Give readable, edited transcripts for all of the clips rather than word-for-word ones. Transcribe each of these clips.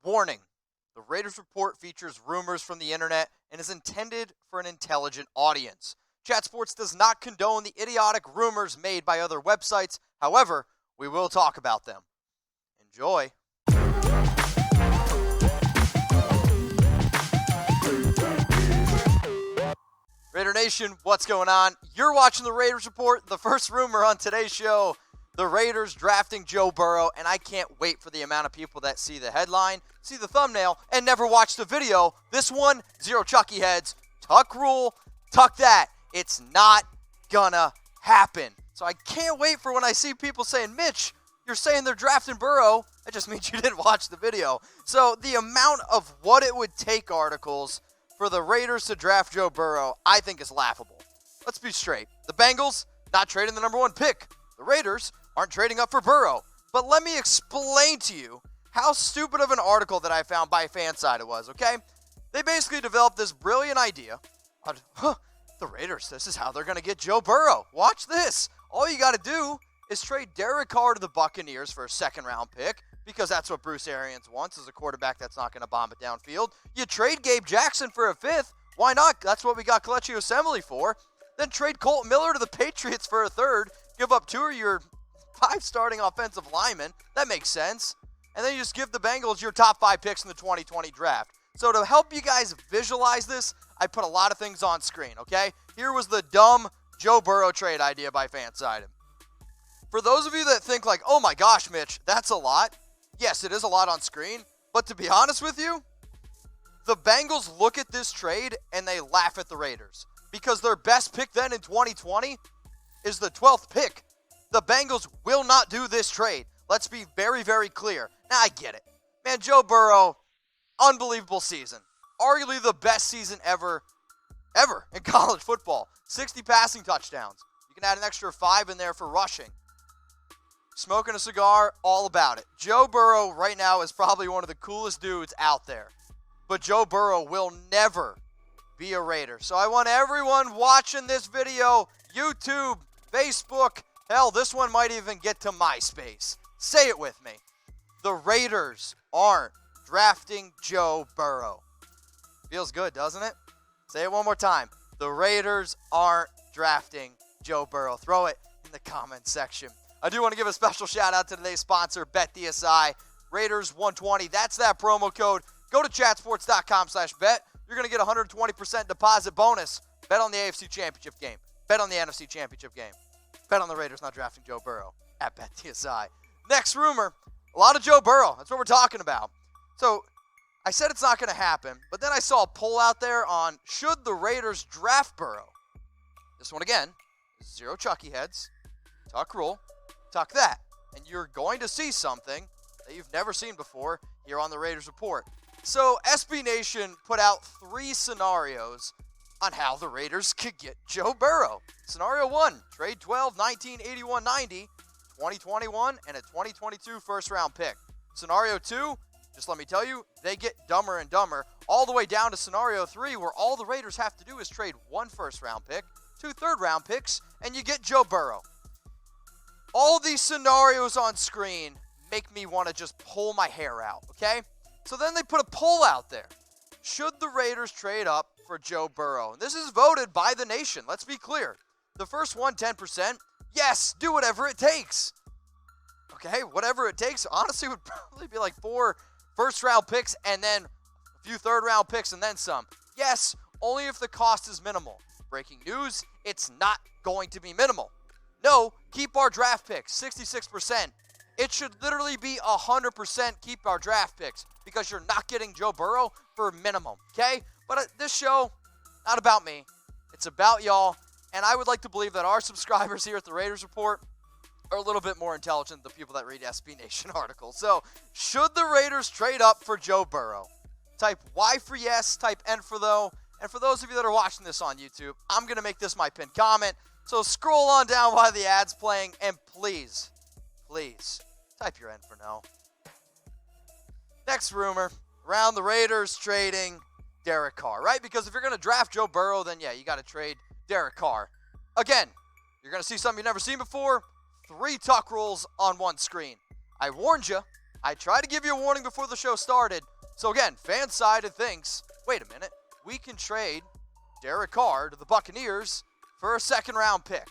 Warning, the Raiders Report features rumors from the internet and is intended for an intelligent audience. Chat Sports does not condone the idiotic rumors made by other websites. However, we will talk about them. Enjoy. Raider Nation, what's going on? You're watching the Raiders Report. The first rumor on today's show, the Raiders drafting Joe Burrow, and I can't wait for the amount of people that see the headline, see the thumbnail, and never watch the video. This one, zero Chucky heads, tuck rule, tuck that. It's not gonna happen. So I can't wait for when I see people saying, Mitch, you're saying they're drafting Burrow. That just means you didn't watch the video. So the amount of what it would take articles for the Raiders to draft Joe Burrow, I think is laughable. Let's be straight. The Bengals, not trading the number one pick. The Raiders aren't trading up for Burrow. But let me explain to you how stupid of an article that I found by Fanside it was, okay? They basically developed this brilliant idea of, the Raiders, this is how they're going to get Joe Burrow. Watch this. All you got to do is trade Derek Carr to the Buccaneers for a second-round pick, because that's what Bruce Arians wants, is a quarterback that's not going to bomb it downfield. You trade Gabe Jackson for a fifth. Why not? That's what we got Kelechi Osemele for. Then trade Kolton Miller to the Patriots for a third. Give up two of your 5 starting offensive linemen. That makes sense. And then you just give the Bengals your top 5 picks in the 2020 draft. So to help you guys visualize this, I put a lot of things on screen, okay? Here was the dumb Joe Burrow trade idea by Fanside. For those of you that think like, oh my gosh, Mitch, that's a lot. Yes, it is a lot on screen. But to be honest with you, the Bengals look at this trade and they laugh at the Raiders. Because their best pick then in 2020 is the 12th pick. The Bengals will not do this trade. Let's be very, very clear. Now, I get it. Man, Joe Burrow, unbelievable season. Arguably the best season ever in college football. 60 passing touchdowns. You can add an extra 5 in there for rushing. Smoking a cigar, all about it. Joe Burrow right now is probably one of the coolest dudes out there. But Joe Burrow will never be a Raider. So I want everyone watching this video, YouTube, Facebook, hell, this one might even get to MySpace. Say it with me. The Raiders aren't drafting Joe Burrow. Feels good, doesn't it? Say it one more time. The Raiders aren't drafting Joe Burrow. Throw it in the comment section. I do want to give a special shout out to today's sponsor, BetDSI. Raiders 120. That's that promo code. Go to chatsports.com/bet. You're going to get a 120% deposit bonus. Bet on the AFC Championship game. Bet on the NFC Championship game. Bet on the Raiders not drafting Joe Burrow at BetDSI. Next rumor, a lot of Joe Burrow. That's what we're talking about. So I said it's not going to happen, but then I saw a poll out there on should the Raiders draft Burrow. This one again, zero Chucky heads, tuck rule, tuck that. And you're going to see something that you've never seen before here on the Raiders Report. So SB Nation put out 3 scenarios on how the Raiders could get Joe Burrow. Scenario 1, trade 12, 19, 81, 90, 2021, and a 2022 first-round pick. Scenario 2, just let me tell you, they get dumber and dumber, all the way down to scenario 3, where all the Raiders have to do is trade 1 first-round pick, 2 third-round picks, and you get Joe Burrow. All these scenarios on screen make me want to just pull my hair out, okay? So then they put a poll out there. Should the Raiders trade up for Joe Burrow? And this is voted by the nation. Let's be clear. The first one, 10%. Yes, do whatever it takes. Okay, whatever it takes, honestly, would probably be like 4 first-round picks and then a few third-round picks and then some. Yes, only if the cost is minimal. Breaking news, it's not going to be minimal. No, keep our draft picks, 66%. It should literally be 100% keep our draft picks because you're not getting Joe Burrow for minimum, okay? But this show, not about me. It's about y'all, and I would like to believe that our subscribers here at the Raiders Report are a little bit more intelligent than the people that read SB Nation articles. So, should the Raiders trade up for Joe Burrow? Type Y for yes, type N for no. And for those of you that are watching this on YouTube, I'm going to make this my pinned comment. So scroll on down while the ad's playing, and please, type your N for no. Next rumor, around the Raiders trading Derek Carr, right? Because if you're going to draft Joe Burrow, then yeah, you got to trade Derek Carr. Again, you're going to see something you've never seen before. 3 tuck rules on one screen. I warned you. I tried to give you a warning before the show started. So again, fan sided thinks, wait a minute, we can trade Derek Carr to the Buccaneers for a second round pick.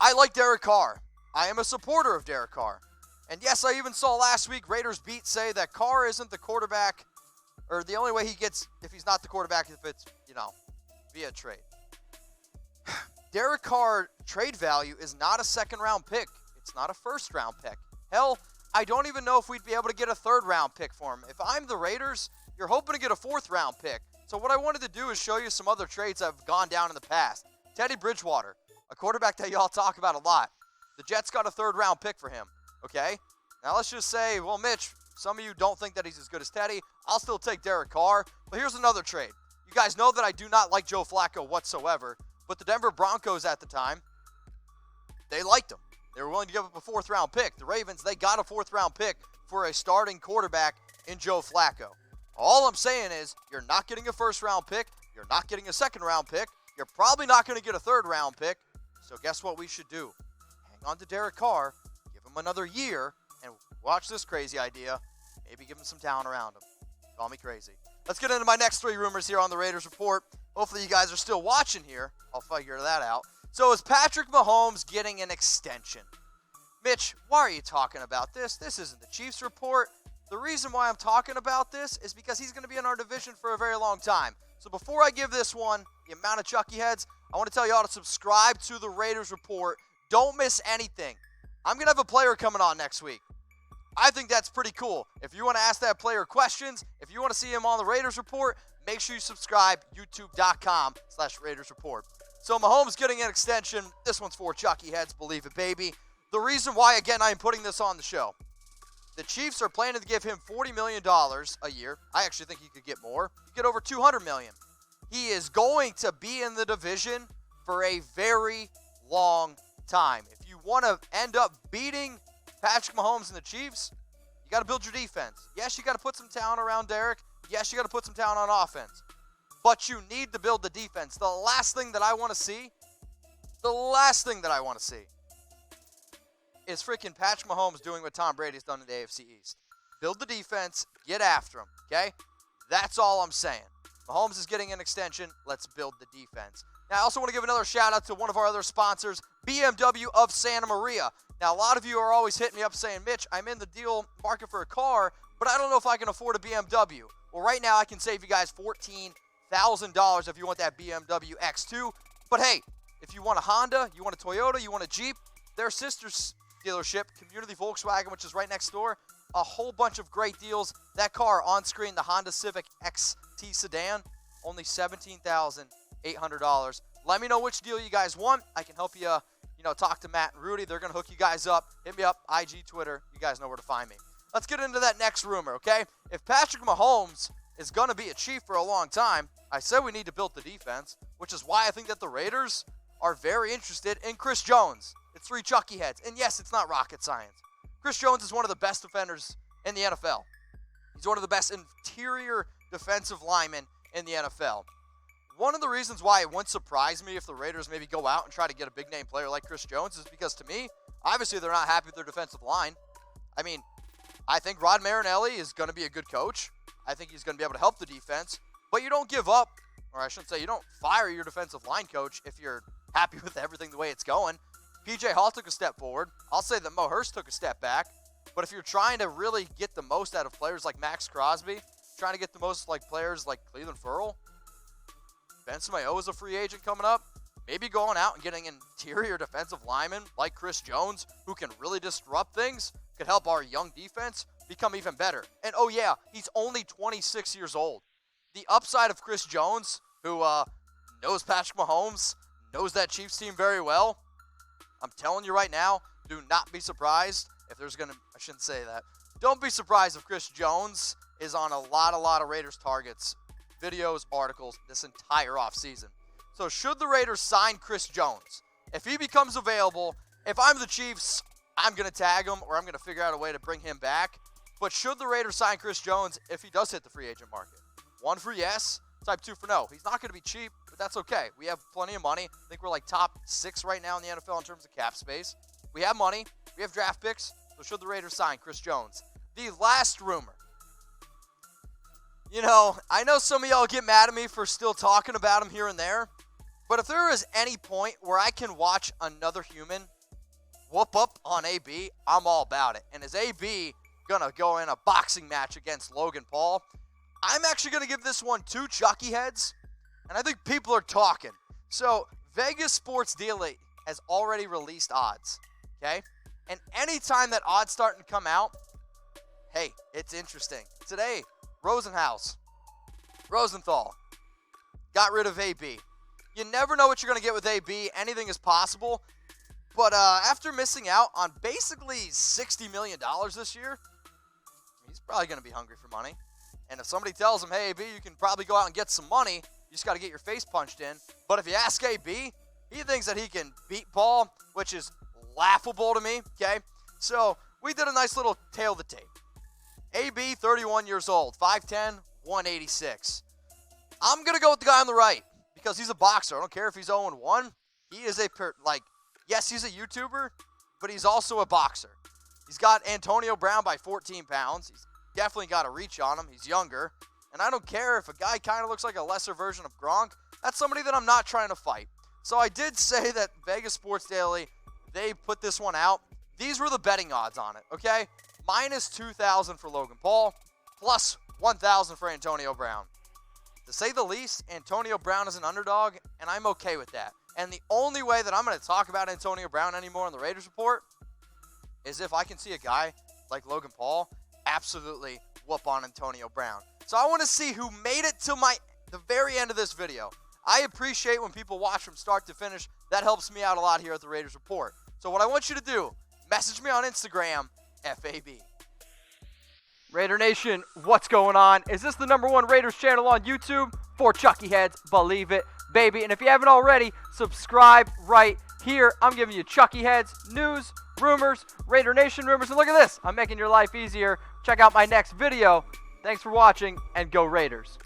I like Derek Carr. I am a supporter of Derek Carr. And yes, I even saw last week Raiders beat say that Carr isn't the quarterback, or the only way he gets, if he's not the quarterback, if it's, via trade. Derek Carr trade value is not a second round pick. It's not a first round pick. Hell, I don't even know if we'd be able to get a third round pick for him. If I'm the Raiders, you're hoping to get a fourth round pick. So what I wanted to do is show you some other trades that have gone down in the past. Teddy Bridgewater, a quarterback that y'all talk about a lot. The Jets got a third round pick for him, okay? Now let's just say, well, Mitch, some of you don't think that he's as good as Teddy. I'll still take Derek Carr. But here's another trade. You guys know that I do not like Joe Flacco whatsoever. But the Denver Broncos at the time, they liked him. They were willing to give up a fourth round pick. The Ravens, they got a fourth round pick for a starting quarterback in Joe Flacco. All I'm saying is you're not getting a first round pick. You're not getting a second round pick. You're probably not going to get a third round pick. So guess what we should do? Hang on to Derek Carr, give him another year, and watch this crazy idea. Maybe give him some talent around him. Call me crazy. Let's get into my next three rumors here on the Raiders Report. Hopefully you guys are still watching here. I'll figure that out. So is Patrick Mahomes getting an extension? Mitch, why are you talking about this? This isn't the Chiefs report. The reason why I'm talking about this is because he's going to be in our division for a very long time. So before I give this one the amount of Chucky heads, I want to tell you all to subscribe to the Raiders Report. Don't miss anything. I'm going to have a player coming on next week. I think that's pretty cool. If you want to ask that player questions, if you want to see him on the Raiders Report, make sure you subscribe, youtube.com/Raiders Report. So Mahomes getting an extension. This one's for Chucky heads, believe it, baby. The reason why, again, I'm putting this on the show. The Chiefs are planning to give him $40 million a year. I actually think he could get more. He could get over $200 million. He is going to be in the division for a very long time. If you want to end up beating Patrick Mahomes and the Chiefs, you got to build your defense. Yes, you got to put some talent around Derek. Yes, you got to put some talent on offense. But you need to build the defense. The last thing that I want to see is freaking Patrick Mahomes doing what Tom Brady's done in the AFC East. Build the defense, get after him, okay? That's all I'm saying. Mahomes is getting an extension. Let's build the defense. Now, I also want to give another shout out to one of our other sponsors, BMW of Santa Maria. Now, a lot of you are always hitting me up saying, Mitch, I'm in the deal market for a car, but I don't know if I can afford a BMW. Well, right now I can save you guys $14,000 if you want that BMW X2. But hey, if you want a Honda, you want a Toyota, you want a Jeep, their sister dealership, Community Volkswagen, which is right next door, a whole bunch of great deals. That car on screen, the Honda Civic XT sedan, only $17,800. Let me know which deal you guys want. I can help you, talk to Matt and Rudy. They're going to hook you guys up. Hit me up, IG, Twitter. You guys know where to find me. Let's get into that next rumor, okay? If Patrick Mahomes is going to be a Chief for a long time, I said we need to build the defense, which is why I think that the Raiders are very interested in Chris Jones. It's three Chucky heads. And yes, it's not rocket science. Chris Jones is one of the best defenders in the NFL. He's one of the best interior defensive linemen in the NFL. One of the reasons why it wouldn't surprise me if the Raiders maybe go out and try to get a big-name player like Chris Jones is because, to me, obviously they're not happy with their defensive line. I mean, I think Rod Marinelli is going to be a good coach. I think he's going to be able to help the defense. But you don't give up, or I shouldn't say you don't fire your defensive line coach if you're happy with everything the way it's going. P.J. Hall took a step forward. I'll say that Mo Hurst took a step back. But if you're trying to really get the most out of players like Max Crosby, trying to get the most like players like Cleveland Ferrell, Benson Mayock is a free agent coming up, maybe going out and getting an interior defensive lineman like Chris Jones who can really disrupt things could help our young defense become even better. And oh yeah, he's only 26 years old. The upside of Chris Jones, who knows Patrick Mahomes, knows that Chiefs team very well, I'm telling you right now, do not be surprised if there's going to, I shouldn't say that. Don't be surprised if Chris Jones is on a lot of Raiders targets, videos, articles, this entire offseason. So should the Raiders sign Chris Jones, if he becomes available, if I'm the Chiefs, I'm going to tag him or I'm going to figure out a way to bring him back. But should the Raiders sign Chris Jones if he does hit the free agent market? 1 for yes, type 2 for no. He's not going to be cheap, but that's okay. We have plenty of money. I think we're like top 6 right now in the NFL in terms of cap space. We have money. We have draft picks. So should the Raiders sign Chris Jones? The last rumor. You know, I know some of y'all get mad at me for still talking about him here and there, but if there is any point where I can watch another human whoop up on AB, I'm all about it. And is AB going to go in a boxing match against Logan Paul? I'm actually going to give this one 2 Chucky heads, and I think people are talking. So Vegas Sports Daily has already released odds, okay? And anytime that odds starting to come out, hey, it's interesting. Today, Rosenthal got rid of AB. You never know what you're going to get with AB. Anything is possible. But after missing out on basically $60 million this year, he's probably going to be hungry for money. And if somebody tells him, hey, AB, you can probably go out and get some money, you just got to get your face punched in. But if you ask AB, he thinks that he can beat Paul, which is laughable to me, okay? So we did a nice little tail of the tape. AB, 31 years old, 5'10", 186. I'm going to go with the guy on the right because he's a boxer. I don't care if he's 0-1. He is yes, he's a YouTuber, but he's also a boxer. He's got Antonio Brown by 14 pounds. He's definitely got a reach on him. He's younger. And I don't care if a guy kind of looks like a lesser version of Gronk. That's somebody that I'm not trying to fight. So I did say that Vegas Sports Daily, they put this one out. These were the betting odds on it, okay? Minus 2,000 for Logan Paul, plus 1,000 for Antonio Brown. To say the least, Antonio Brown is an underdog, and I'm okay with that. And the only way that I'm going to talk about Antonio Brown anymore in the Raiders Report is if I can see a guy like Logan Paul absolutely whoop on Antonio Brown. So I want to see who made it to the very end of this video. I appreciate when people watch from start to finish. That helps me out a lot here at the Raiders Report. So what I want you to do, message me on Instagram, FAB. Raider Nation, what's going on? Is this the #1 Raiders channel on YouTube? For Chucky Heads, believe it, baby. And if you haven't already, subscribe right here. I'm giving you Chucky Heads, news, rumors, Raider Nation rumors. And look at this, I'm making your life easier. Check out my next video. Thanks for watching, and go Raiders.